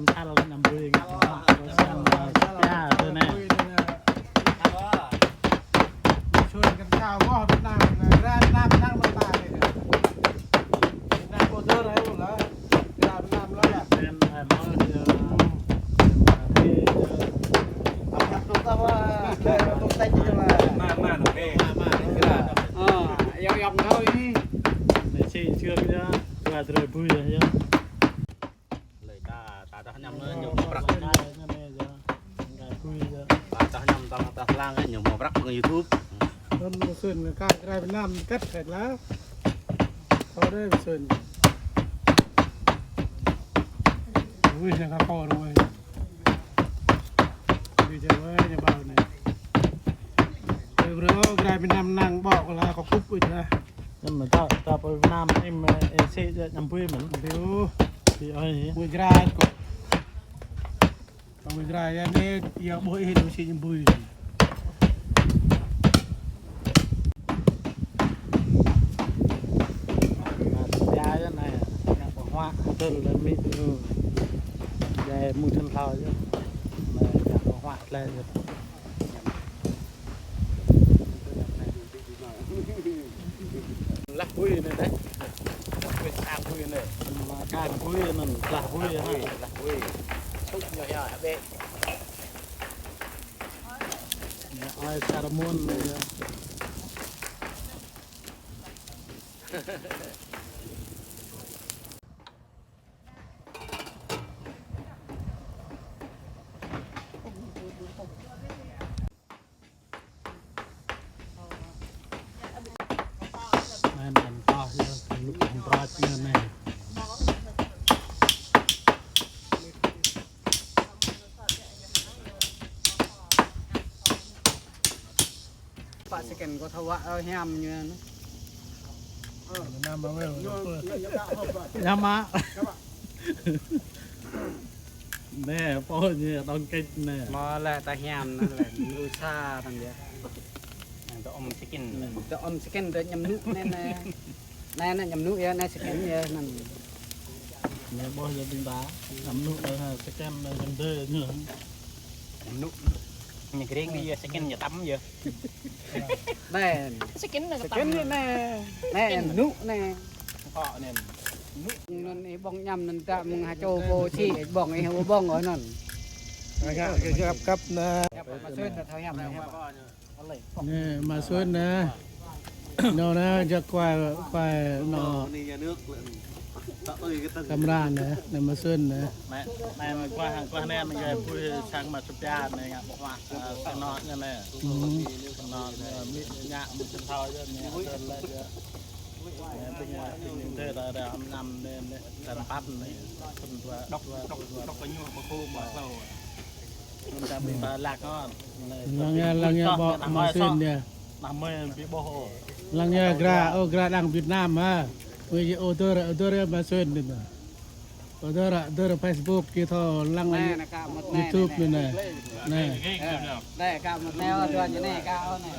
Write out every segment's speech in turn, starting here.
ta là nằm bùi ngã xem ya thôi nèชวนกันข้าวว่าเป็นน้ำร้านน้ำนั่งน้ำตาเลยเนี่ยน้ำโคตรอะไรหมดแล้วน้ำแล้วแหละ nên nó thì เอาครับตรงตามว่าตรงใจจริงว่ามาหนุ่มเองมายองเท่านี้ để chị chưa kia và rồi bùi rồi chứ lời ta nhầm nó nhiều bạc bạc ra nên bây giờ ngày bùi giờ ta nhầm ta lang ấy nhiều màu bạc bằng YouTube ต้นส่วนกลายเป็นน้ำกัดแข็งแล้วเขาได้ส่วนอุ้ยจะข้าวคอด้วยดีใจว่าจะเบาหน่อยเรื่องกลายเป็นน้ำนางบอกแล้วเขาคุบอีกนะ nhưng mà ta ở Việt Nam em sẽ nằm bùi mình เดี๋ยว thì ơiมือกลายก่อนต้องมือกลายนี่อยากบ่อยเห็นสิ่งบุย giá thế này nhà bỏ hoa tên là mỹ về mùi thân thao chứ mà nhà bỏ hoa lên rồi lắc bùi này đấy lắc bùi này mà cái bùi mình lắc bùi ha lắc bùi xúc nhỏ nhỏ hả bé ai caramon này nên mình to chứ lúc mình to như này Pak sekian kau tahu ham như nó. Nam bao nhiêu? Yama nè po như đông kinh nè Mà là ta ham nó là nuôi xa thằng vậy. ta om chicken Ta om sekian tu nhầm nước nên nè nhầm nước vậy nè sekian vậy nè. nè bao giờ đinh đá nằm nụ rồi ha sẽ kem gần đây nữa nụ nhà cái đi chicken nhà tắm giờ Nè chicken là sekian vậy nè nước nè. họ nè Nhưng nó bong nhầm nên ta mừng hai châu vô chi bong ấy không bong ở nè. Cái cấp nè, Mà xuyên là thằng ham này. nè mà xuân nè, nó nèจะควายnó camera nè, nè mà xuân nè. mẹ mẹ mà qua nè mình về vui sang mà chụp ra này ngạ bỏ hoa sang nọ như này nọ mít nhạ một chân thao chứ nè lên lên chứ bây giờ tình thế là nằm lên làm bắt này phần đọc cái nhu mà khô mà lâu chúng ta bị lạc nó Lăng nghe bỏ mà xuân nè, nằm mê bị bô lăng nghe gra đang Việt Nam ha, bây giờ ô tô mà xuân nè, ô tô Facebook kia thôi lăng Nè là cả một YouTube nè, nè. Đây cả một neo rồi như này cao này.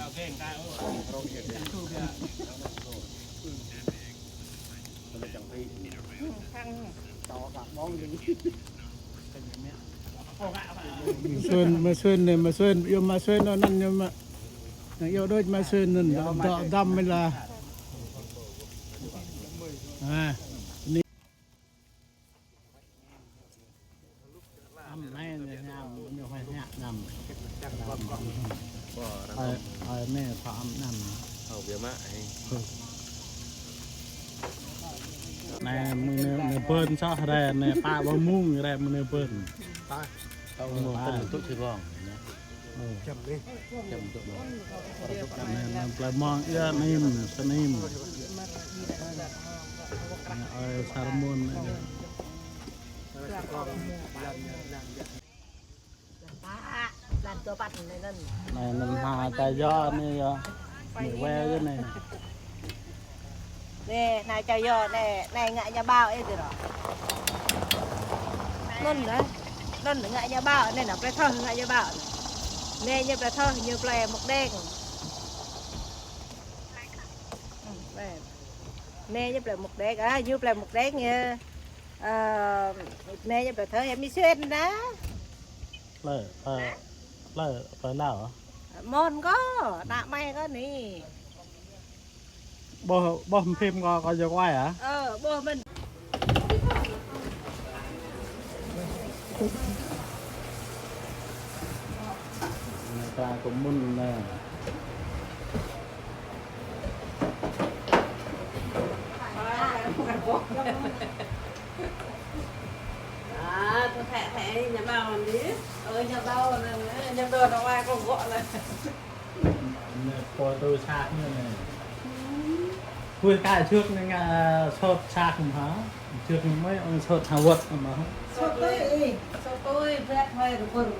mà xuân này mà xuân yêu mà xuân nó năn nhưng mà yêu đôi mà xuân nên đọ đâm mới là âm này nhà nhiều phải nhạc nằm nè thọ âm nằm hầu bia mạ nè mình bơn cho đây nè pa bao mung đây mình bơn không tốt chơi vòng chậm đi nè lại mong ia nim sanim salmon làm cơ bắp này lên này mình hà tài do này người que cái này nè này trời giờ nè này ngại nhà bao ấy rồi nôn nữa ngại nhà bao nên là phải thơ ngại nhà bao nè như phải thơ như phải một đen nè như phải một đen như phải một đen nha nè nhập là thơ em mi xuyên đó lỡ lỡ môn có đạ may có nè bố phim có giờ quay hả bố mình người ta cũng muốn nè tôi thẻ nhà bao làm gì nhà bao nó qua còn gọi là tôi sạc như này vui cái trước nên sốt sạc hả trước mấy ông sốt hào vật mà số tôi vẹt hơi được quần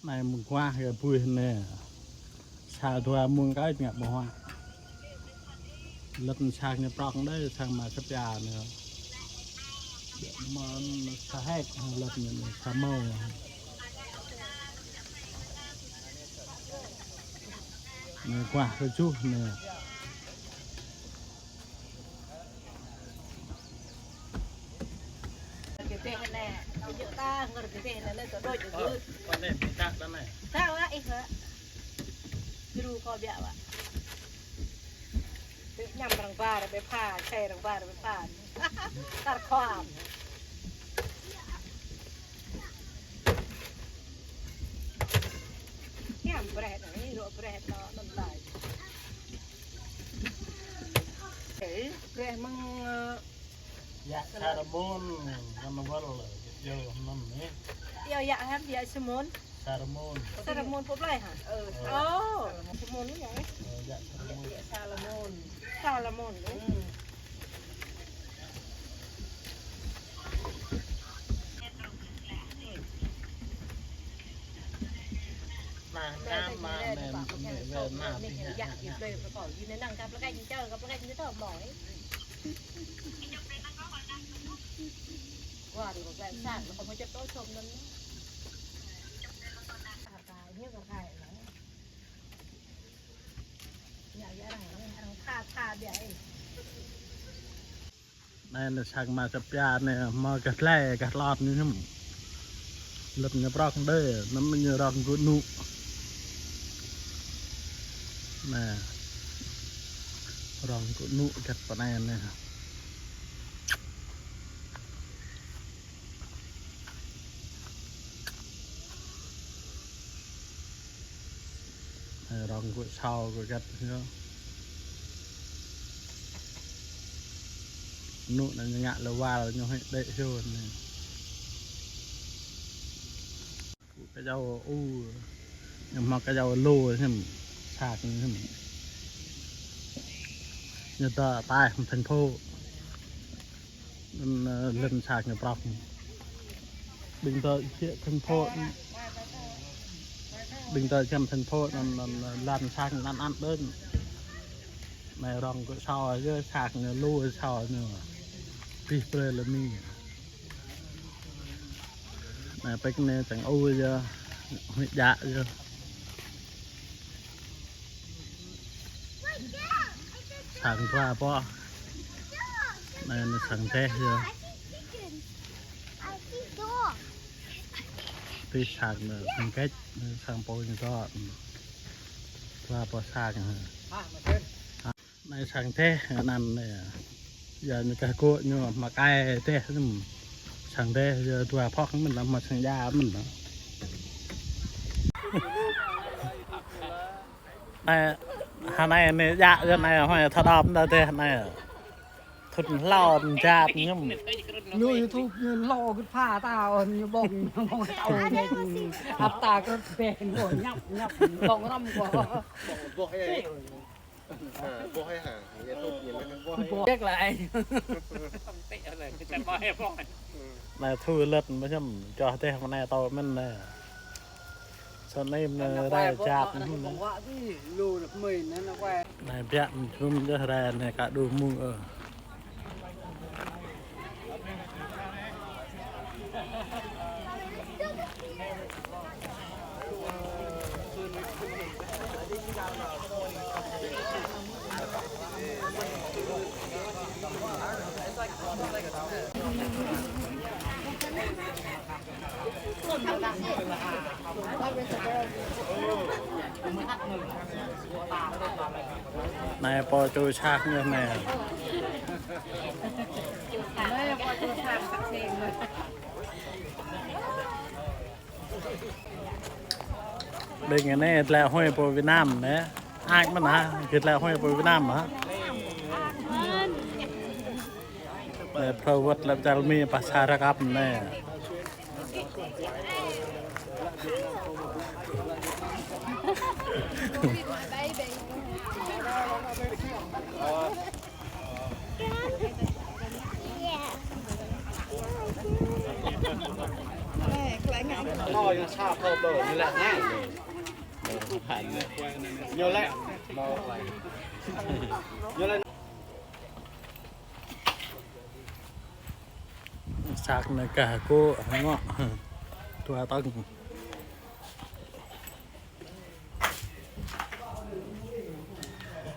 này mùng qua cái vui nè xào thua mùng cái ngập hoa lật sang nhập rong đấy sang mà cấp già nữa mà sa hết lật mình sa màu này quả cái chút nè cái tên này giữa ta ngồi cái tên này lên có đôi chữ con này bị tắt đó này sao á ít hảดูคอเบี้ยวะยำรังบ้าไปผ่าใช่รังบ้าไปผ่าตัดความยำแปรดนี่รัวแปรดต่อน้ำลายเฮ้ยแปรมึง dạ sa đa bôn con nó vỡ rồi giờ năm này เดี๋ยวอยากให้เดี๋ยวสมุน sa đa môn ซาลามูนปุ๊บเลยฮะโอ้สมุนนี่ไง dạ sa đa môn ซาลามูนmà nam mà mềm về nam thìอยากหยิบเลยประกอบยืนในนั่งกับแล้วก็ยิงเจ้ากับแล้วก็ยิงเจ้าหมอยว่าดีกว่าแบบสร้างแล้วเขาจะโต้ชมนั้นตายเนี่ยก็ตายแล้วอยากจะอะไรเนี่ยท่าเดี๋ยว này là sang mà chập ya này mà gạt lẻ gạt lọt như thế lập nhập rong đây nó mới như rong của nụ nè rong của nụ gạt vào này nè rong của sau của gạt nữa nụ là ngạ là vào nhau hay đệ rồi này cái dầu nhưng mà cái dầu lô thêm sạc thêm như ta tai không thành phố lên sạc nhập rọc đừng tới thành phố đừng tới trong thành phố làm sạc ăn đơn này rong của sau chứ sạc lô sau nữa đi về là mi này bách này chẳng ôi giờ huyết dạ giờ sẵn qua po này là sẵn thế giờ đi sẵn là thành cách sẵn po như đó qua po sẵn này sẵn thế nằm này giờ như cái cô như mà cái thế sẵn thế giờ tôi phóc mình làm mà sẵn da mình đó này hà này dạ giờ này hỏi thật đọc ra thế này thụt lo chạp nhưng như thu như lo cái pha tao như bông tao áp ta cái bèn của nhấp bông năm của vô hay hả nghe tốt nhìn nó vô biết lại này thui lật mới chấm cho thế hôm nay tao mình này sau này mình ra chạp lù được mình nó quay này biết chúng ra ra này cả đồ mung ở นายปอจูชากเนี่ยแม่ Đây qua cho thằng sạc xe rồi. เด็กอย่างนี้แล้วห้อยโปรวินามนะอ้างมันนะคิดแล้วห้อยโปรวินามฮะแต่พระวัดแล้วจะมีภาษาระกับแน่ to như sao thô bờ như là ngay nhiều lẹ nhiều lẹ ชากในกะกูเงาะตัวต้อง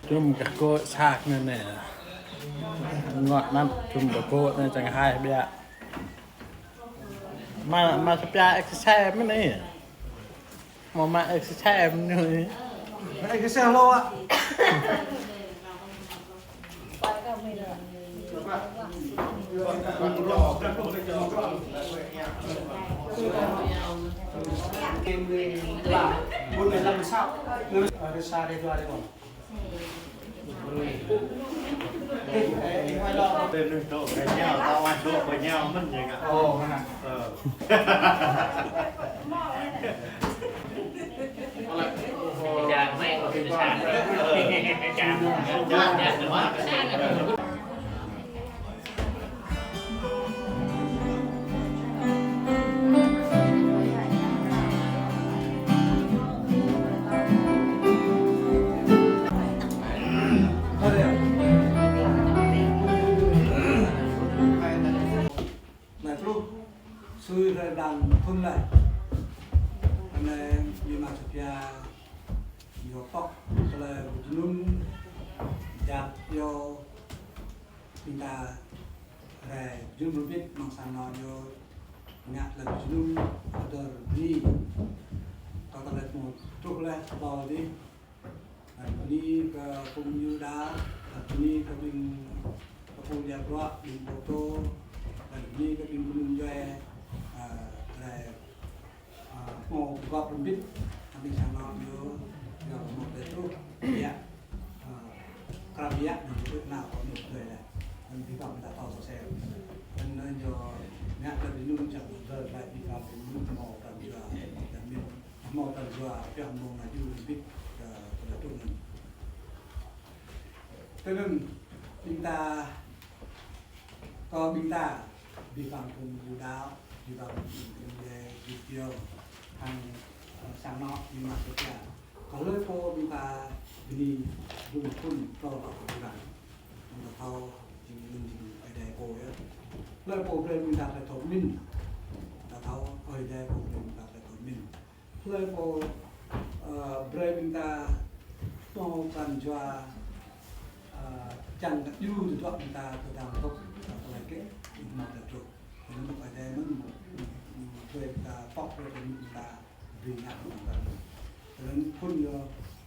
จุ่มกะกูชากเนี่ยแน่เงาะนั่นจุ่มกะกูในจังไห้เบียมาสปยาเอ็กซ์แชร์ไม่นี่มาเอ็กซ์แชร์มันนี่ cái cái xe lô ạ buôn này làm sao ở đây xa đây qua đây còn tên độ cái nhau tao ăn độ với nhau mất gì cả ồ Chàng mẹ của cái sàn chàng nhạc được hóa cái sàn suy ra đàn thun lại anh em như mà chụp ra nhiều tóc là luôn đẹp vô chúng ta về dương luôn biết mang sang nó vô ngặt là luôn ở đi có ta lại một chút lại bò đi đi cũng như đá đi cái mình cũng đẹp quá mình ô tô đi cái mình luôn về mau gặp luôn biết mình sang nó vô gặp một cái chút ya kerabia di situ nah kalau itu ya dan kita minta tahu saya dan jo nggak ada dulu macam berbaik di kafe dulu mau kerja dan mau kerja yang mau ngaju lebih ke turunan turun minta kalau minta di kampung Budal di kampung video hàng sáng nọ đi mà thực ra có lối phố chúng ta đi vùng phun to vào cái này chúng ta thao thì mình ở đây phố ấy lối phố đây chúng ta phải thấu minh ta thao ở đây phố chúng ta phải thấu minh lối phố đây chúng ta to cần cho chẳng được yêu được chọn chúng ta từ đào tốc lại cái mà là chủ nhưng ở đây mình thuê ta bóc ra chúng ta vì ngã chúng ta nên phun vô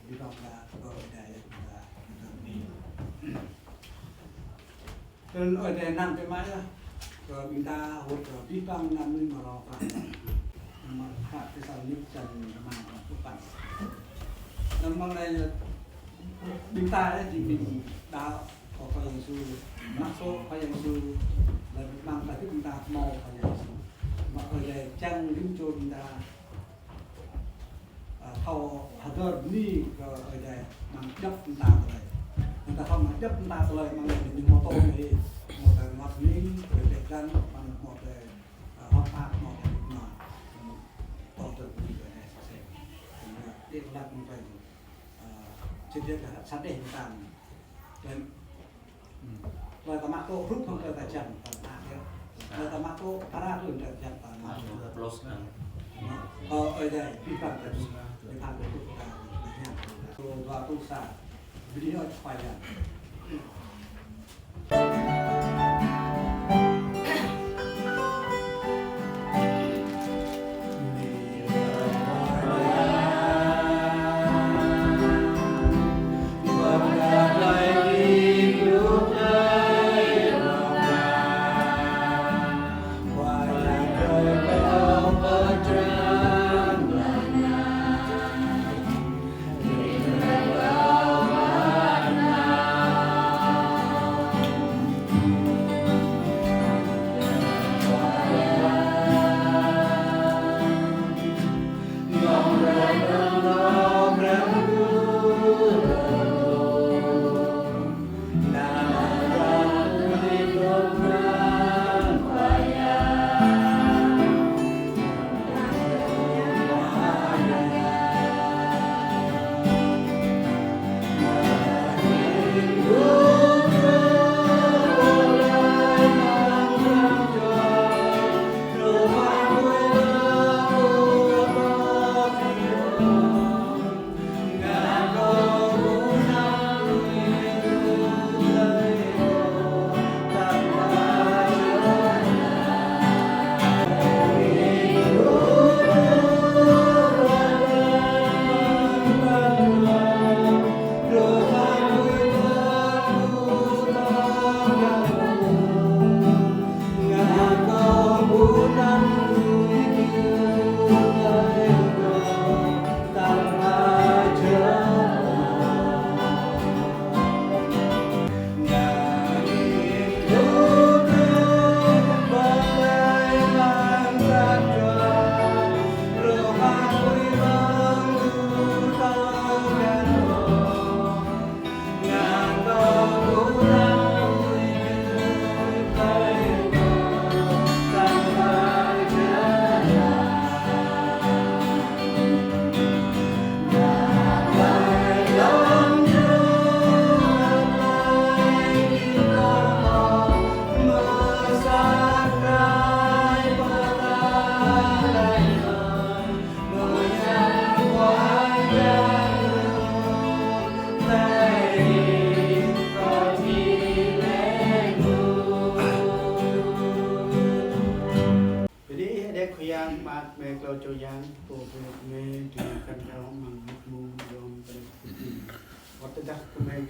đi vào là ở đây là nên ở đây nằm cái máy đó rồi người ta hỗ trợ vi phạm nằm lên mà rò phải mà hạ cái sao như trần mà các bạn nằm bằng đây là chúng ta đấy thì mình đã có phải làm su mắc số phải làm su là bằng là chúng ta mò phải làm su mà ở đây chân đứng cho chúng ta thâu hạt gơ ni ở đây mang chấp chúng ta rồi người ta không mang chấp chúng ta rồi mang lại những mô tô này một cái mặt ní rồi để chân bằng một cái hot phát một cái mà to từ cái này sẽ đi đặt một cái trên đây là sát để chúng ta đến rồi ta mắc tô rút không ta chậm ta rồi ta mắc tô para rồi ta chậm ta ở đây vi phạm là để tham gia cuộc đời và tu sa video phải là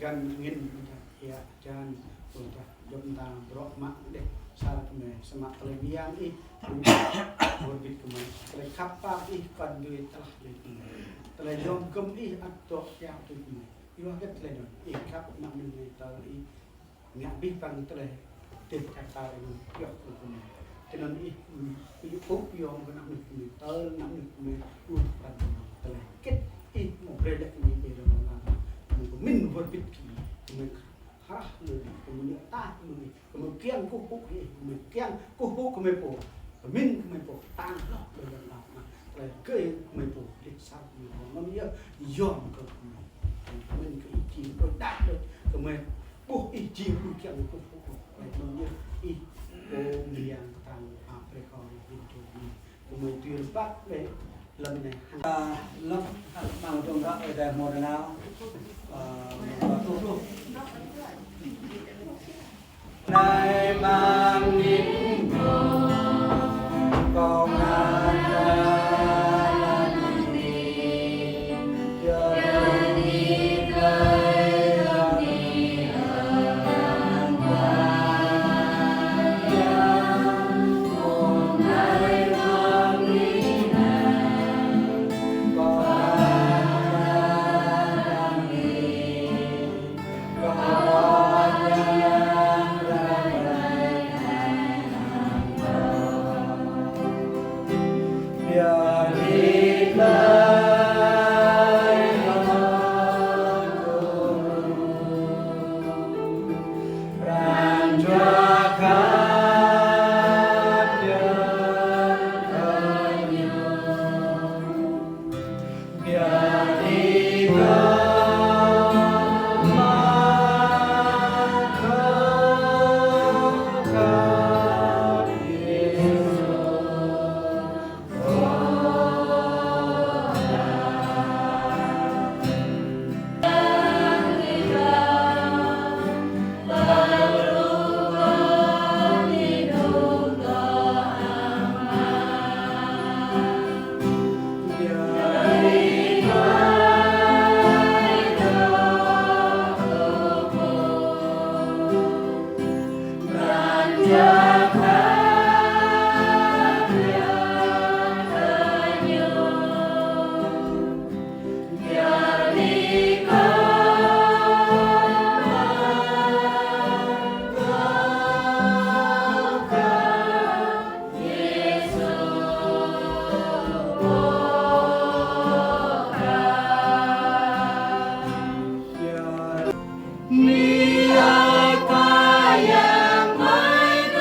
kan ingin ya jangan udah jomta brok mak deh saat me semak lebihan ih berbit kemana le kapal ih pan duit telah le jom kem ih atau ya tu ini iwa ket le don ih kap nak menit tal ih ngak bi pan tele tip kata ini ya tu ini tenan ih up yom kena menit tal nak menit pan tele ket ih mau predek ni dia mình vượt biệt kỳ mình ha mình ta mình kiêng cô phụ mình kiêng cô phụ của mình phụ tan rồi lần nào mà rồi cười mình phụ để sao mình nó nhớ dòm của mình cái ý chí đôi đạt được của mình cô ý chí mình kiêng cô phụ rồi nó nhớ ý cô miền tàng Africa của mình tuyên bác về lần này lớp bằng trong đó ở đây một nào này mang những con Niat yang baik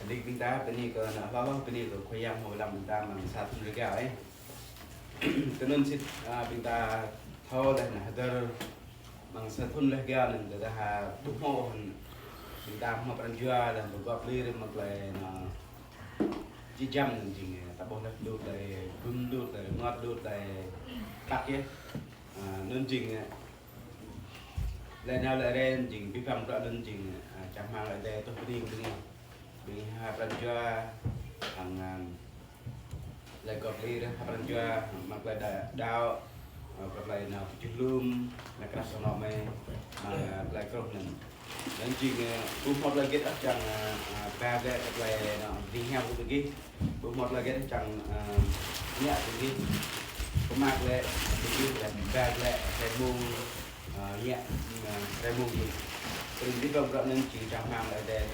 Adik bintang tadi ke nak lalang tadi ke koyang mau dalam bintang mang satu juga tenun sit bintang tahu dah nah ada mang satu lagi nan dah tuh mau bintang mau peranjua dan berbuat beli maklai na jam jing tak boleh duduk dari gundut dari ngat duduk dari kak ya nun jing lại nào lại đây jing bipam tak nun jing chẳng mang lại đây tôi đi beli peranjua hàng lại có beli peranjua maklai dao maklai na julum na keras ono mai maklai kroh nan dan jing bumot lagi tak chẳng ba cái maklai na đi heo cũng được bumot lagi tak chẳng nhẹ cũng đi có maklai đi là ba cái cái bung nhẹ cái bung gì từ đi vào đoạn nên chỉ chẳng mang lại đây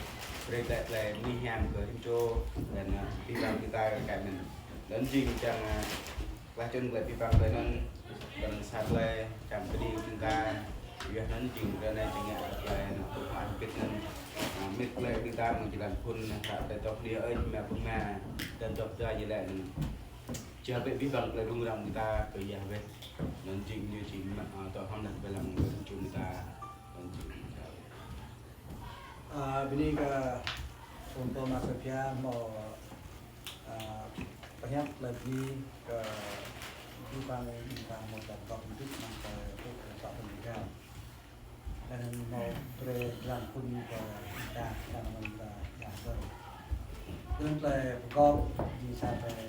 đây là mi ham của chúng tôi dan di bang kita kan dan jing chẳng là chân lại di bang tới nên dan sát lại chẳng cái đi chúng ta việc nên jing cái này chẳng hạn là nó cũng phải biết nên biết lại kita mình chỉ làm phun tại tại tộc địa ơi mẹ cũng mà dan tộc ra vậy lại chưa biết di bang lại đúng lòng kita từ giờ về nên jing như chỉ mà tộc không đặt về làm chúng ta Bini ke untuk maksudnya mau banyak lagi ke bukan mau dapat untuk masa untuk dapat pendidikan dan mau berjalan pun ke kita dan kita dasar danประกอบ di sampai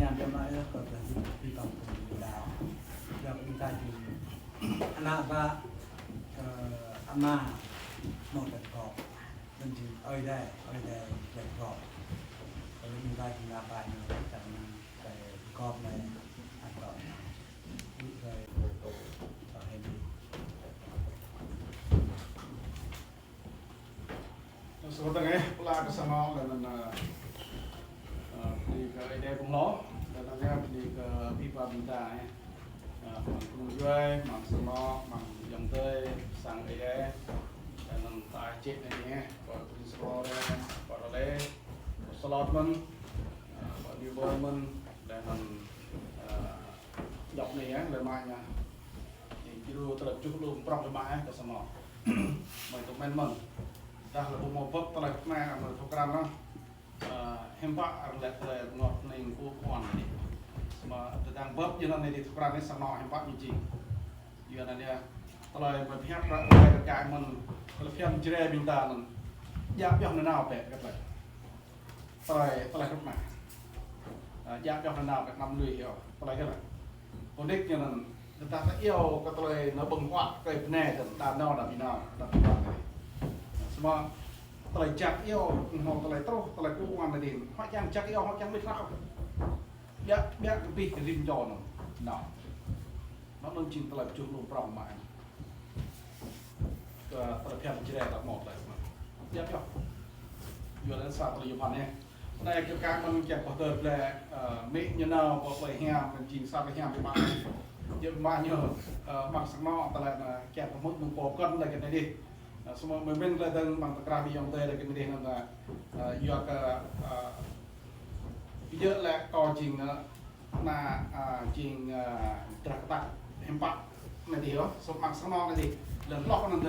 yang kemarin ke di kampung Dao yang kita di anak pak ama mau berkop dan di ada berkop kalau kita di lapangan kita berkop lah atau dari ini sebetulnya pula kesana dan di ke ide kumlo dan nanti di ke pipa bintang mang juai mang semua mang yang teh sang ide dan tại chết này nhé còn cũng solo đây còn ở đây slot mình còn new ball mình để mình dọc này á lời mai nha thì kêu tập trung luôn trong cái mai cái sầm mỏ mình tụi mình dah là một bậc tại mai là một program đó hem pak là ngọt này của con này mà đang bậc như này thì program này sầm mỏ hem pak như gì như này nè tại mình phép cái mình kalau film cerai bintang, jap yang nenau pek kata, pelai rumah, jap yang nenau pek 5 lui yo, pelai kata, konek yang nan, tetapi iyo kata pelai na bengwak kai pernah dan tanau dah bina, dah bina ni, semua pelai jap iyo, mau pelai terus, pelai kuat nanti, hak yang jap iyo, hak yang besar, biar lebih rim jauh no, nó cinta pelai cukup ramai. Pada pihak cerai tak mau lagi, ya ya. Jualan satu lagi mana? Naya kita kan kita pada bela miknya na, pada hiam, mencing satu hiam di mana? Jadi mana maksudnya adalah kita mungkin mempokon lagi tadi. Semua memang ladang mang terkerahi yang tadi lagi tadi nanti. Ya ke dia lah kau jing na jing terketak hempak nanti yo. So maksudnya nanti. Dan lok nanti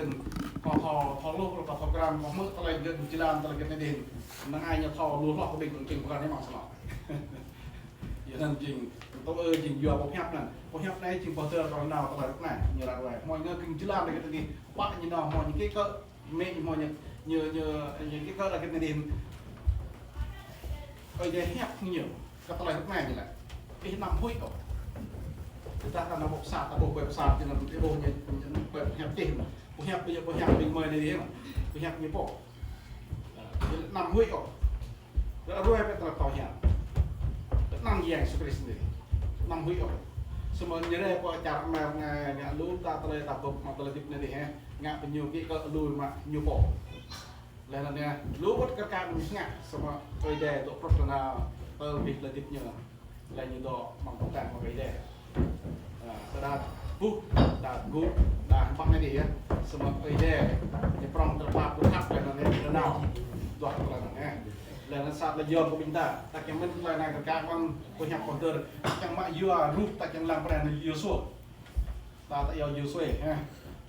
kalau lu kalau program kamu telah jalan telah kita di nangainya kalau lu lok lebih mungkin bukan ini masalah ya nanti untuk jing jual pohon này jing poster kalau nào telah này như là vậy mọi người kinh jalan kita di pak như nào mọi những cái cơ mẹ mọi như những cái cơ là kita di ở đây hẹp nhiều cái telah này như là cái nằm hụi cậu kita akan nak besar, tak boleh besar dengan ibunya hẹp tim, hẹp bây giờ hẹp bình mời này đi mà, hẹp như bộ, nằm huy cậu, rồi đuôi phải tập tàu hẹp, nằm giang sukses sendiri, nằm huy cậu, semua jadi apa cara mà lũ ta tele tập hợp mà tele tiếp này đi ha, ngãเป็นnhiều cái cơ lùi mà nhiều bộ, là nè lũ bất các cam như ngã, semua tôi đề tổ profesional tôi việc là tiếp nhiều, là nhiều độ bằng công tác mà cái đề. Dah dah good, dah empat ni dia. Semua ide, ni perang terpap berhak dan ni renau, dua perang là nó sạt là giòn của mình ta ta chẳng biết là này cả con của nhập con tơ chẳng mãi vừa rút ta chẳng làm cái này vừa xua ta tại yêu vừa xuôi ha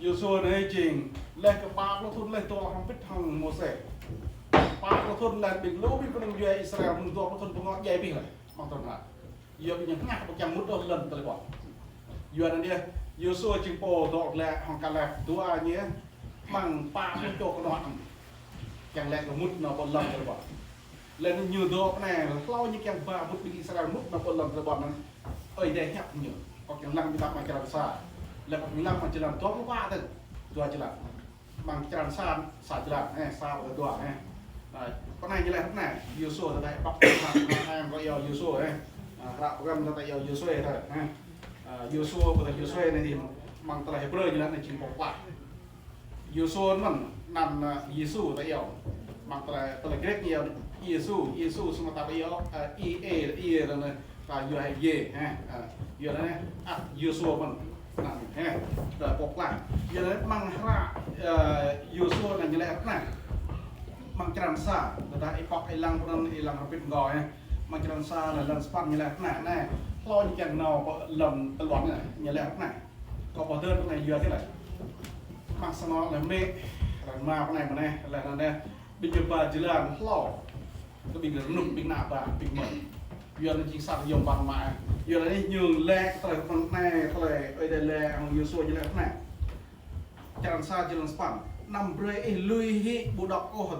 vừa xua này trình lên cái ba nó thôn lên to không biết thằng một sẻ ba nó thôn là bình lũ biết con người Israel mình to nó thôn nó ngọn dây bình rồi bằng tầm là vừa bị những ngạc một trăm mút đôi lần tới bỏ vừa này đi vừa xua trình po to là hàng cà lẹp tua nhé bằng ba nó cho con nó chẳng lẽ nó mút nó còn lần tới bỏ lên nhiều đồ này lâu như kèm ba mút bị Israel mút nó còn lần tới bỏ nó ơi đây hẹp nhiều có cái lăng bị bắt mà cái xa là một lăng mà chỉ làm tốt quá thôi tua chỉ làm bằng tràn san xả chỉ làm này sao ở tua này con này như này lúc này yêu số là đây bóc mặt em có yêu số này rạo gầm là tại yêu số thôi ha yêu số của yêu số này thì bằng tại hệ bơi như thế này chỉ một quả yêu số mình nằm Giêsu tại yêu bằng tại Greek nhiều Giêsu xong ta yêu ie là và yêu hay ye ha yêu đấy yêu số mình nằm ha rồi bọc lại yêu đấy bằng ra yêu số này như thế này mang tràn xaแต่ไอ้ปอกไอ้ลังพวกนั้นไอ้ลังเป็นกอยmang tràn xa là lần span như này này lo như chẳng nào có lầm lọt này như này có bỏ đơn cái này vừa thế này mang sang nó là mê là ma cái này mà này là này bây giờ bà chỉ là lo cái bình thường nụm bình nạp và bình mở vừa là chính xác dùng bằng mà vừa là đi nhường lẹ tới con này tới ở đây lẹ hàng nhiều số như này tràn xa chỉ là span nằm bơi lui hi bộ đọc ô hạt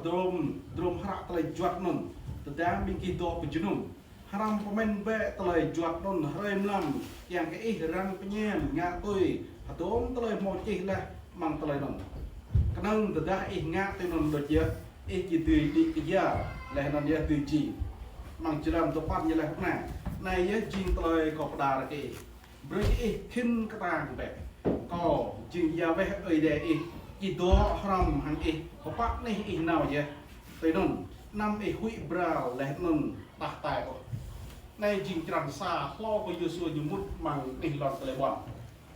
drum harak tây juat nun tetapi bingki do pejunum haram pemain be tây juat nun haram lam yang cái rang penyen ngạ tôi hạt drum tây mau chỉ là mang tây nun kenang tetapi ngạ tây nun được chưa chỉ từ đi cái giờ là nó giờ từ chỉ mang chỉ làm tập như là này này nhớ chinh tây có đà là cái bơi khinh cái tàng bè có chinh giờ về ở đây itu haram hang có pak này nào vậy tới nôn năm hui brow leh nôn tah tai này chinh tràn xa lo có yêu xưa như mút mang tình lọt tới bọn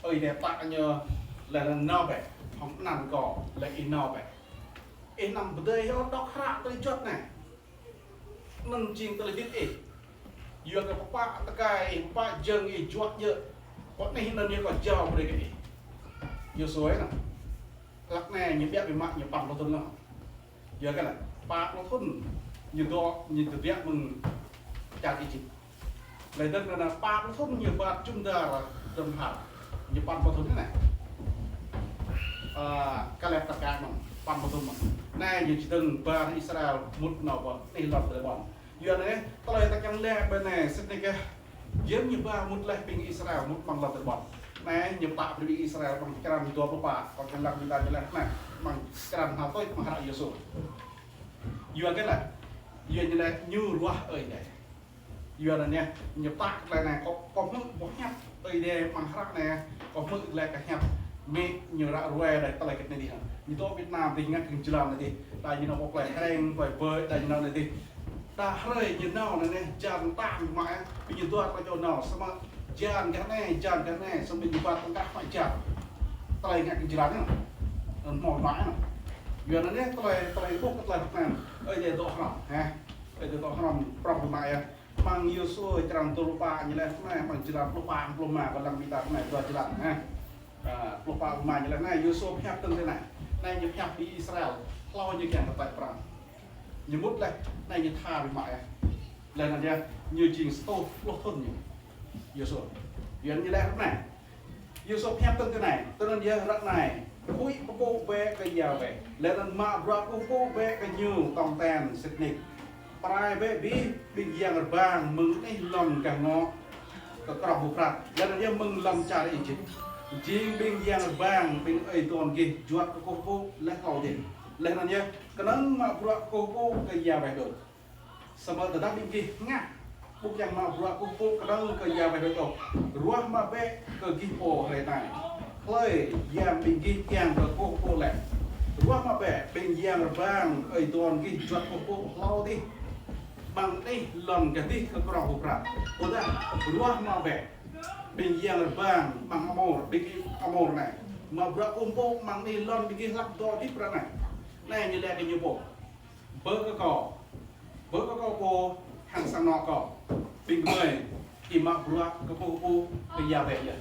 ơi đẹp tạ nhờ là nào vậy không nằm cỏ là nào vậy nằm ở đây nó đọc hạ tới chốt này nôn chinh tới biết vừa cái pak ta cái pak jeng chuột nhựa có này nó như có giàu đây cái yêu suối nè lắc này như biết về mặt như bằng nó thun nào giờ cái này ba nó thun như đó như từ việc mình chặt gì lấy đất là ba nó thun như bạn chúng ta là trầm hạt như bằng nó thun thế này cái này tất cả nó bằng nó thun mà này như chỉ từng ba Israel một nào bọn này lọt tới bọn giờ này tôi lấy ta chẳng lẽ bên này xin này cái giống như ba một lại bên Israel một bằng lọt tới bọn này nhập tạm dari Israel bằng keram itu apa pak? Kalau hendak kita jelas, nah, bằng keram apa itu mengharap Yesus. Juga cái này, juga jelas như ruah ở đây, juga là nè, nhập tạm lại này có mức bốn nhát ở đây mengharap này, có mức lại cái nhát, mẹ nhiều ra ruah đây, ta lại cái này đi hả? Như tôi Việt Nam thì ngay kinh jelas này đi, tại vì nó có lại keng, phải bơi, tại vì nó này đi, ta hơi như nào này, jam tam mà, bây giờ tôi phải cho nào, sama jangan karena sambil dibuat tengkah macam telah ingat kejelasnya dan mau mana biar nanti telah itu telah kan dia tu haram dia tu haram problem ya mang Yusuf terang tu lupa jelas mana mang jelas lupa belum mah kalau kita mana dua jelas lupa rumah jelas nah Yusuf siap tentu này như siap di Israel lo như kẻ tại perang nyebut lah này như tha với mẹ là dia như trình stove lúc thôn như Yusuf, biến như thế này, Yusuf hẹp từng cái này, tôi nên nhớ rất này, cúi bố bé cái giàu vậy, lên lên mà bọc bố bé cái nhiều tòng tèn xịt nịch, prai bé bị giang vàng mừng cái lòng cả ngõ, cái cọp bục rạc, lên lên mừng lòng trả lại chứ, chính bên giang vàng bên ấy toàn kia chuột cái cô bố lấy hậu đi, lên lên nhớ, cái nắng mà bọc cô bố cái giàu vậy được, sao mà từ đó bên kia ngã bukan yang mau buat pupuk kadang ke yang betul ruah mabe ke gipo hari này khơi yang bingki yang ke pupuk lẹ ruah mabe bên yang vàng ở toàn cái chuột pupuk lau đi bằng đi lần cái đi ke kurang puprak udah ruah mabe bên yang vàng bằng amor bingki amor này mà buat pupuk mang đi lần bingki lắc to đi pra này như là cái như bộ bơ cái cỏ โปทางสังนอกก็ปิงเลยอิมักบัวกระโปปูเป็นยาแบบนี้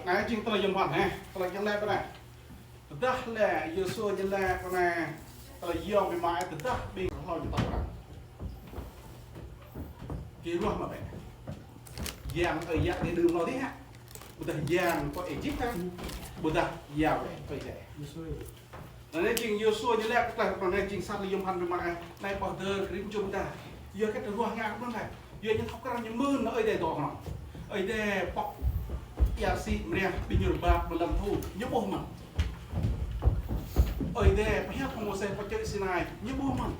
ไงจริงตลอดยังวันไงตลอดยังแรกก็ได้ดักแหล่ยูโซยังแรกก็ได้ตลอดย่องไปไม้แต่ดักปิงเราอยู่ต่อกันกี่รวมมาแบบยางยางในดื่มเราที่ฮะบุตรยางก็เอจิปต์ฮะบุตรยาวเลยไปใหญ่แล้วในจริงยูโซยังแรกแต่ตอนในจริงสัตว์ยมพันธุ์ไปไม้ในปอดเดอร์กริมจุ่มได้เยอะแค่ตัวงานนั่นแหละเยอะยังทับกระยังมืนเอ้ยได้ดอกหน่อยเอ้ยได้ปอกยาสีเนี่ยเป็นยูบาบลัมทูยุบมันเอ้ยได้พยาพงศ์เซนปัจจัยสินายยุบมัน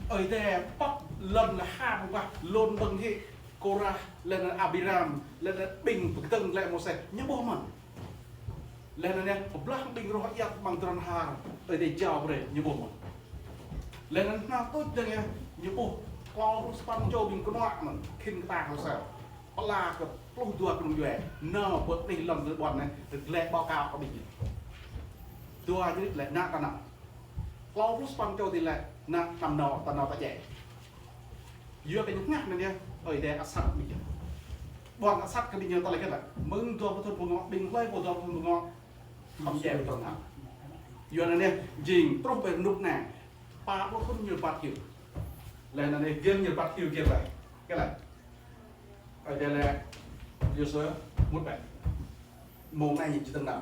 เอ้ยได้ปอกลมละห้าบุกว่าลนบังที่โกราและนั้นอาบิรามและนั้นปิงปึกตึงและโมเสสยุบมันและนั้นเนี่ยผมล้างปิงรอยยักษ์บางตรันหาเอ้ยได้เจ้าเลยยุบมันและนั้นน่าตุ้ดยังไงยุบกองรูสปันโจบินกนวดมันขึ้นตาเขาเซลปลากับปลุกตัวกลุ่มแหวนเนาะเปิดนี่ลำเรือบอลนะตึกแหลกบอกาวก็ดีตัวนี้แหละหน้าตาหนักกองรูสปันโจตีแหละหน้าตำนอตะแย่เยอะเป็นงักนั่นเนี่ยเอ้ยแดงอัศมีบอลอัศก็มีเยอะตอะไรกันแหละมึงตัวประตูปุ่งบินไล่ตัวปุ่งงอทำแย่ไปตรงนั้นเยอะนั่นเนี่ยจริงตรงเป็นนุกแน่ปลาพวกคนอยู่ปลาคิวแล้วนั่นเองเกี่ยวกับปัจจุบันอะไรกันอะไรไอ้เดี๋ยวเลยยูเซอร์มุดไปมองในหยิบจิตต่าง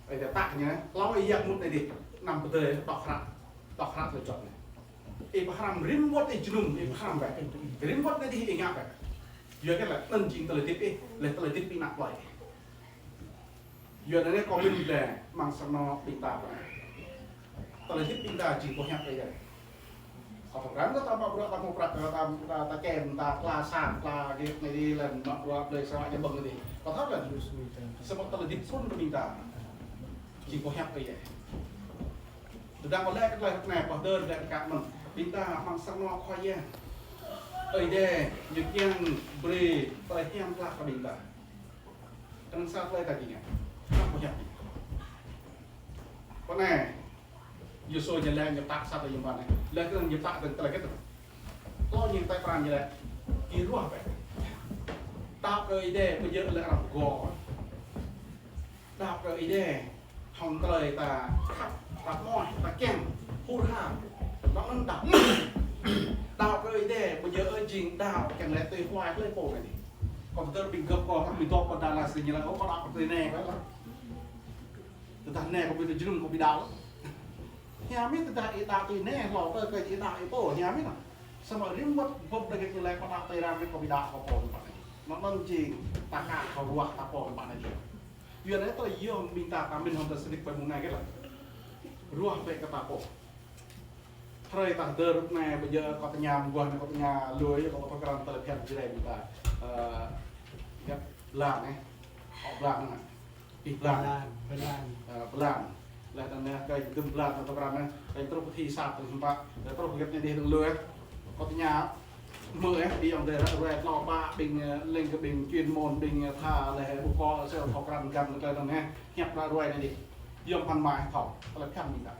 ไอ้เดี๋ยวตักอย่างเงี้ยเราไอ้ยักษ์มุดในดินำไปเลยตอกครับเลยจบเลยไอ้พระรามริมวัดไอ้จุ่มไอ้พระรามแบบริมวัดในที่ไอ้งับแบบเยอะกันแหละนั่นจริงตะเลยทิพย์เลยตะเลยทิพย์ปีนักไหวเยอะนั่นเนี่ยก็เป็นแหล่มังสนอปีตาไปตะเลยทิพย์ปีตาจริงพอแฮปปี้เลยorang itu tanpa berat tanpa berat tanpa kem tanpa san tanpa gitu nih lain mak buat dari sama aja bang ini kau tahu kan sebab terlebih pun minta jika hak ya sudah mulai ke lain này pada dari kat men minta mangsa mau kaya deh yang beri perhatian lah ke minta kan saat lain tadinya apa hak kau nihยูโซยันแรงยับตักซาตยังบ้านเลยแล้วก็ยับตักแต่อะไรก็ตัวก็ยิงไตปรานยังไงกี่รั่วไปดาวเกยเด้ไปเยอะเลยอ่ะกอดาวเกยเด้ห้องเตยตาขับตาม้อยตาแก้มพูดห้ามแล้วมันดับดาวเกยเด้ไปเยอะจริงดาวแข่งแรงตีควายเลยโป่งเลยคอมพิวเตอร์บินเกือบกอทำบินตัวกดดันอะไรสิ่งอย่างนั้นเขาก็ดับตีแน่ไว้แล้วแต่ทันแน่เขาเป็นจุ่มเขาไปดาวnhà biết từ đại đạo từ nè lò tới cái chỉ đạo tổ nhà biết nào sao mà riêng mất vốn được cái này con đạo tây ra với con bị đạo họ bồn bạn này nó nâng chỉ ta cả họ ruột ta bồn bạn này gì giờ đấy tôi yêu mình ta mình không thể xử lý bài môn này cái là ruột về cái ta bồn thời ta đưa lúc này bây giờ có nhà quần có nhà lưới có cái làm tele phèn dưới đây mình ta làm này họ làm này ít làm là thằng này cái đâm làm thằng tao này cái trâu thì sạt từ ba cái trâu cái này đi thằng lưới có cái nhà mưa ấy đi ông đây là rồi lò ba bình lên cái bình chuyên môn bình thà là bộ co sẽ học làm cái thằng này hẹp ra rồi này đi dùng phần mài thỏng là khăn mình đã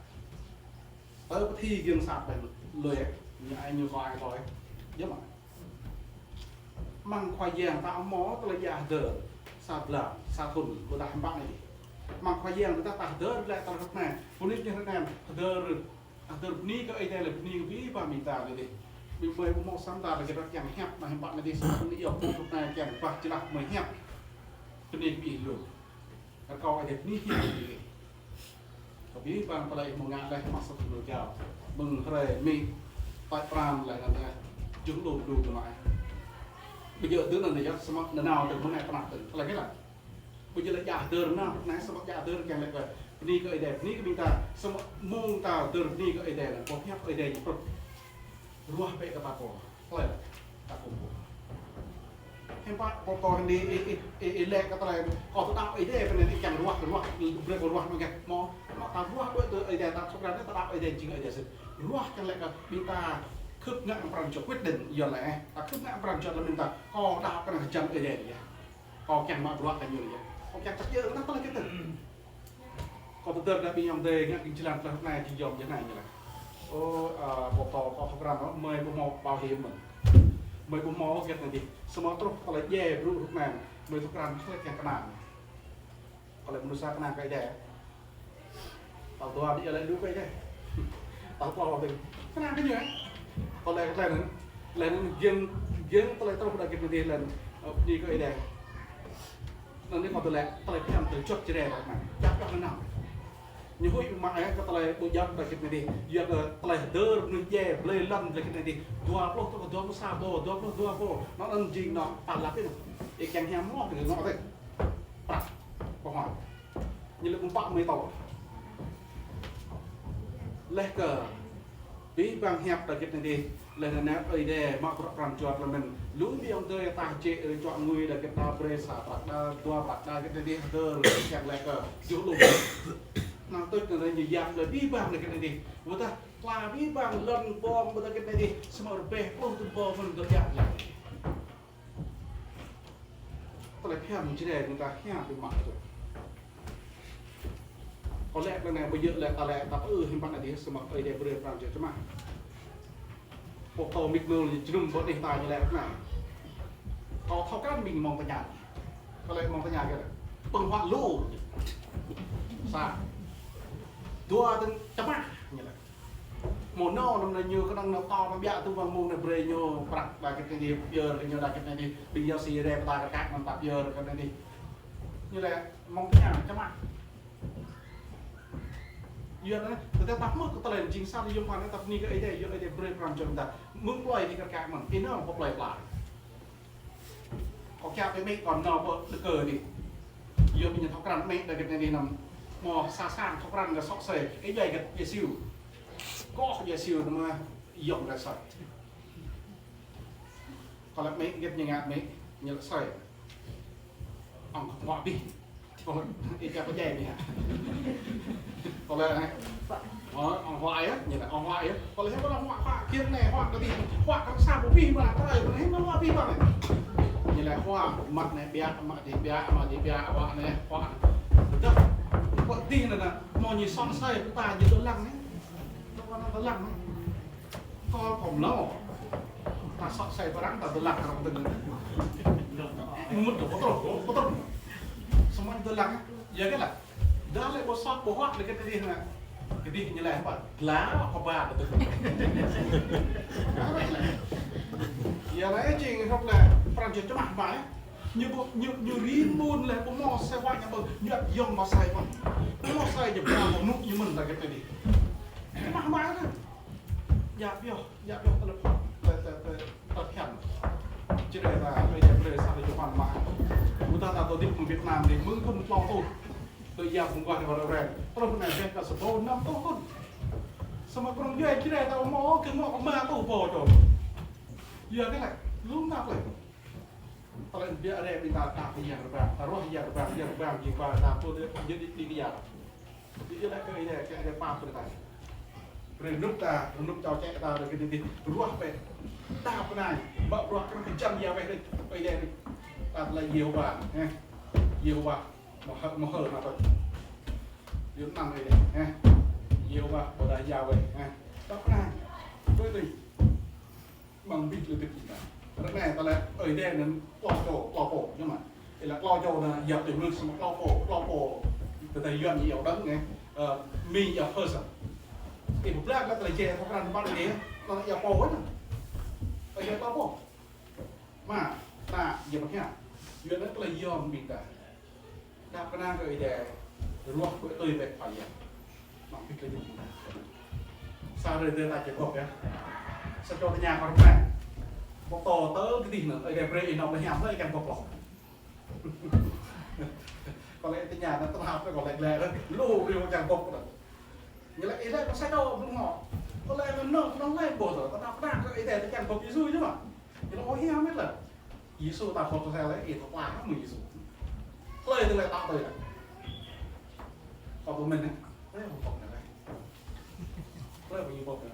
tới thi riêng sạt về lưới như ai như coi thôi giúp mà măng khoai giang tạo mó tôi là già dở sạt lở sạt thủng của đại bác này mang khoai giang người ta tạt dơ lại tạt rất này, phụ nữ như thế này dơ ní cái đây là ní cái ví và mình tạt này đi, mình mới một sắm tạt là cái đó chẳng hẹp mà bạn này đi sang phụ nữ yêu phụ này chẳng bạc chỉ là mới hẹp, cho nên bị lừa, cái câu này ní hiệp gì, có ví bằng cái này một ngàn đây mặc sắp được chào, mừng thời mình tại Pram lại là chúng đủ lại, bây giờ tướng là này chắc sắm nào từ hôm nay các bạn tự là cái là bây giờ là giả đơn nào nãy sao giả đơn càng lại vậy đi cái đẹp ní cái mình ta sao mông ta đơn đi cái đẹp là có phép cái đẹp chút rùa về cái bạc cổ thôi bạc cổ em bác có còn đi lẹ cái này có tôi đào ấy đẹp này đi càng rùa rùa nó kìa mò ta rùa đôi từ ấy đẹp ta xong ra ta đào ấy đẹp chính ấy đẹp sự rùa càng lại cái mình ta khớp ngạn bằng cho quyết định giờ lại ta khớp ngạn bằng cho là mình ta có đào cái này chân ấy đẹp vậy có càng mà rùa cái nhiều vậy không chắc chắc nó có cái từ còn từ từ đã bị nhom đề nghe kinh làm lần này thì dòm như này như này bộ tàu có thực ra nó mời bộ mò bảo hiểm mình mời bộ mò cái này đi semua terus kalau je bro lúc nào mời thực ra nó cái cái nào kalau menurut saya kenapa kayak deh tàu tua đi lại đúng cái deh tàu tua thì kenapa như vậy kalau lên giếng tôi terus udah gitu đi lên đi cái deh nanti kalau tôi lại phèm từ chốt chỉ để mà chắc cái nào như hồi mà ấy cái tலை bôi giặt là cái này đi giặt tலை đơ người dè plei lăn là cái này đi dua puluh sabo dua puluh nó ăn gì nó phản là cái này cái hàm mỏ thì nó thế phản có hỏi như là cũng bạn mấy tàu lẽ cờ bí bằng hẹp là cái này đi là nè ở đây mà có làm chuột là mình lũ đi ông tơi tài chế chọn người là cái đa pre xả bạc đa cái này đi đơ là lẽ cờ giữ lùm năng tôi từ đây nhiều dạng rồi bí bằng là cái này đi người ta là bí bằng lần bom người ta cái này đi xem ở bè không từ bom mình được dạng là tôi lại theo mình chỉ để người ta theo từ mặt rồi có lẽ lần này bây giờ lại ta lại tập hình bằng này đi xem ở đây bây giờ làm chuyện cho mà bộ tàu mịt mờ thì chừng có đề tài như này thế nào có thao các mình mong tới nhà có lẽ mong tới nhà kia bằng hoạn lô sao đua từng chấm á như vậy một nô năm nay nhiều cái năng nó to nó bịa tu bằng mông này bơi nhiều bạc là cái gì giờ nhiều là cái này đi bây giờ xì đẹp ta cái mình tập giờ cái này đi như là mong cái nhà chấm á giờ đấy người ta tập mất cái tên chính xác thì dùng phần tập ni cái ấy để bơi làm cho người ta muốn play thì cái mình cái nó không play lại có cha cái mấy còn nó được cờ đi giờ mình tháo cái mấy để cái này đi nằm mò xa xa thóc rắn cái sọc sề cái dây cái dây siêu có dây siêu mà dùng là sợi còn lại mấy cái như ngạt mấy như là sợi ông ngọ đi còn cái cái dây này còn lại này ông hoại á như là ông hoại á còn lại có là hoa kia này hoa cái gì hoa các sao cũng vi mà cái này nó hết nó hoa vi mà này như là hoa mặt này bia mặt thì bia hoa này hoa được bọn tin là mò như son xoay của ta như tôi lăng ấy nó lăng ấy co phòng lâu ta son xoay và đắng ta tôi lăng không từng mất được có tốt xong rồi tôi lăng giờ cái là đã lại có sót có hoắt cái gì này cái gì như này các bạn lá hoặc ba là tôi giờ đấy chị không là làm chuyện cho bạn phải như riêng buôn là cũng mò xe qua nhà bờ nhận dùng mà xài còn nó mò xài nhập vào một nút như mình là cái này đi cái mà má đó dạ biểu tập hẹn chứ đây là bây giờ sao để cho hoàn mã chúng ta là tôi đi cùng Việt Nam thì mừng không lo tôi giờ cũng gọi vào rồi tôi hôm nay về cả số tô năm tô hơn sao mà con ghê chứ đây tao mò cái mò ma tao vò rồi giờ cái này lúc nào vậy kalau dia ada yang minta tak yang berbang, taruh yang berbang jika tak tu dia di dia. Dia nak ke ini ke ada apa tu tadi. Renuk tau cek tau dari di ruah pe. Tak pernah, bak ruah kan kejam dia pe dia ni. Tak lagi Yehovah, Yehovah mahal apa. Dia nang ini, Yehovah pada Yahweh, tak pernah. Tu bằng bít lưu kita. Cái này ta lại ở đây nó lò cổ nhưng mà thì là lò dầu là dập từ lưng sang lò cổ từ đây dọn nhiều đắng nghe mi dập hơi sợ thì một lát nó lại chè không ăn bao nhiêu nó lại dập cổ hết ở đây lò cổ mà ta dập bằng thế dọn nó lại dọn mình cả đạp cái năng ở đây ruột của tôi về phải vậy nó biết cái gì sao rồi đưa lại chè cổ nhá sao cho nhà con này một tò tớ cái gì nữa ở đây bây nó mới hàm với cái bọc lọc còn lại cái nhà nó tao học cái còn lại lẹ đó lù đi một chàng bọc rồi như là ý đây có sai đâu đúng không có lẽ nó lên bột rồi tao đọc ra cái để chàng bọc Giêsu chứ mà thì nó có heo hết là Giêsu tao không có sao đấy ít nó qua mình Giêsu lời từ lại tao tới này còn của mình ấy đấy một bọc này đây bao nhiêu bọc này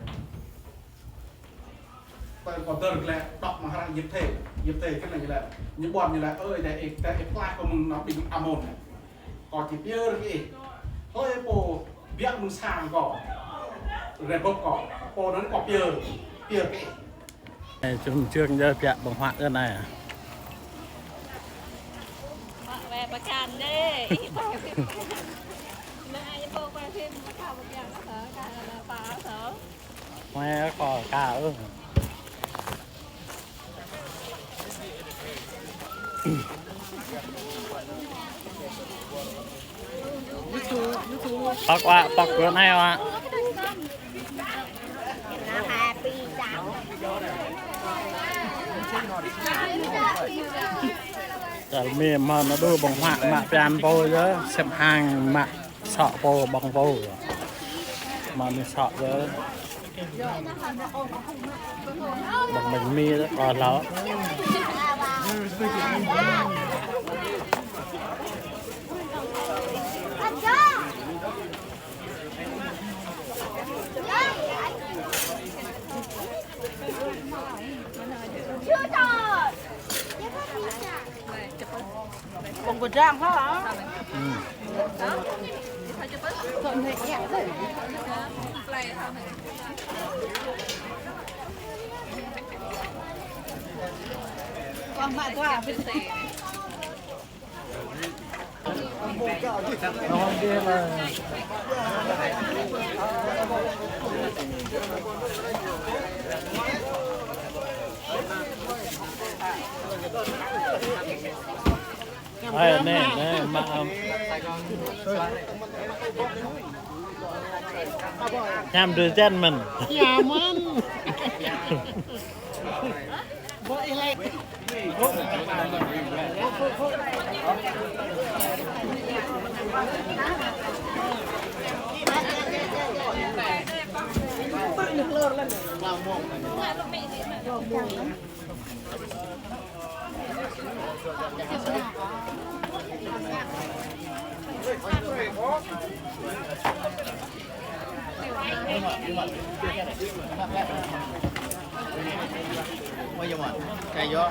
còn tơ được là đọc mà hàng dịp thể cái này như là những bọn như là ơi để cái flag của mình nó bị amon này còn chỉ bia cái thôi bộ biết mình sang cỏ rồi bốc cỏ po nó có pier chúng chương giờ chạ bằng họa cái này à แม่ประกันเด้แม่จะโปรไปพิมพ์มาข่าวบางอย่างก็เถอะการฟ้าเถอะ ไม่ขอก้าปักว่าปักเกินให้วะแต่มีมาดูบังหะมาเปลี่ยนโปเยอะเส้นทางมาเฉาะโปบังโปมันเฉาะเยอะบังมันมีแล้วก่อนแล้วบงกดจ้างเขาเหรอความหมายว่าเป็นเศษ นอนดีเลยไอ้เนี่ยมายามดูเจนมันอย่ามันไม่ยอมใจเยอะ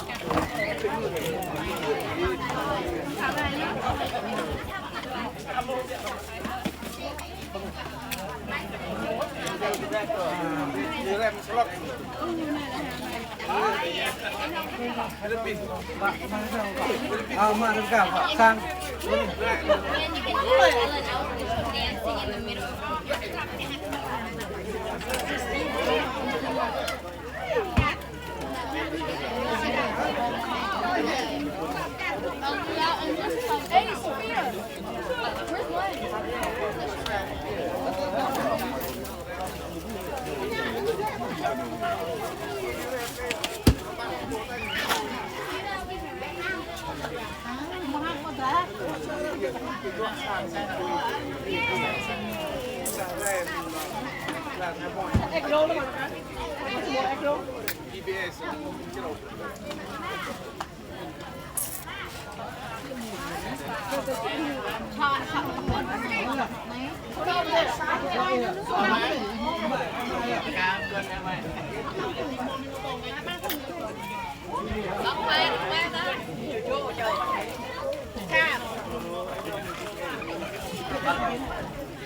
มาทำการสร้าง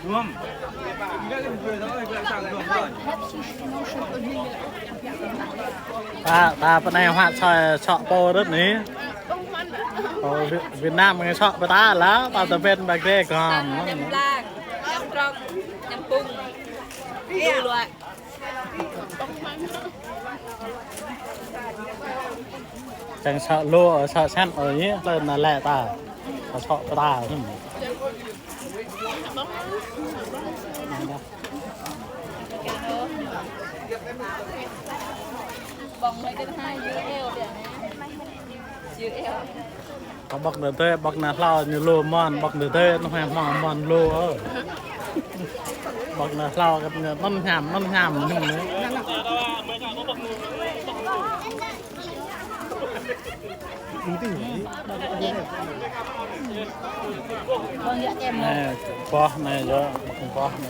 ร่วม ตาเป็นไงฮะชอยเฉาะโปรถนี้เวียดนามมันเฉาะไปตาแล้วตาจะเป็นแบบเด็กก่อน ยำล่างยำตรงยำปุ้งเนี่ยเลย จังเฉาะโล่เฉาะชั้นอะไรนี้เลยนั่นแหละตาเขาเฉาะไปตาขึ้น บองเลยก็ให้ยืดเอวเดี๋ยวนี้ยืดเอว เขาบอกเดือดเต้บอกนาเราอยู่โลมอนบอกเดือดเต้น้องแฮมมอนโลบอกนาเรากับเนื้อต้นหามนี่มันเลยปอในเยอะปอใน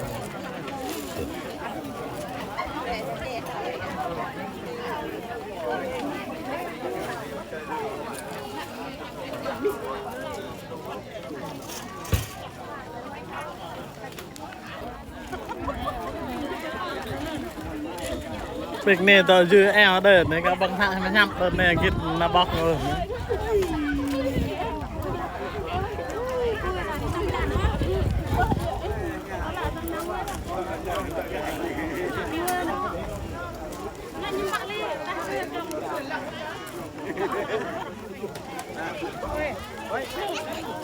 ปิกนี่ตัวยื้อแอลเดินนี่ก็บังคับให้มันยับเดินเนี่ยคิดมาบอกเลย Ôi,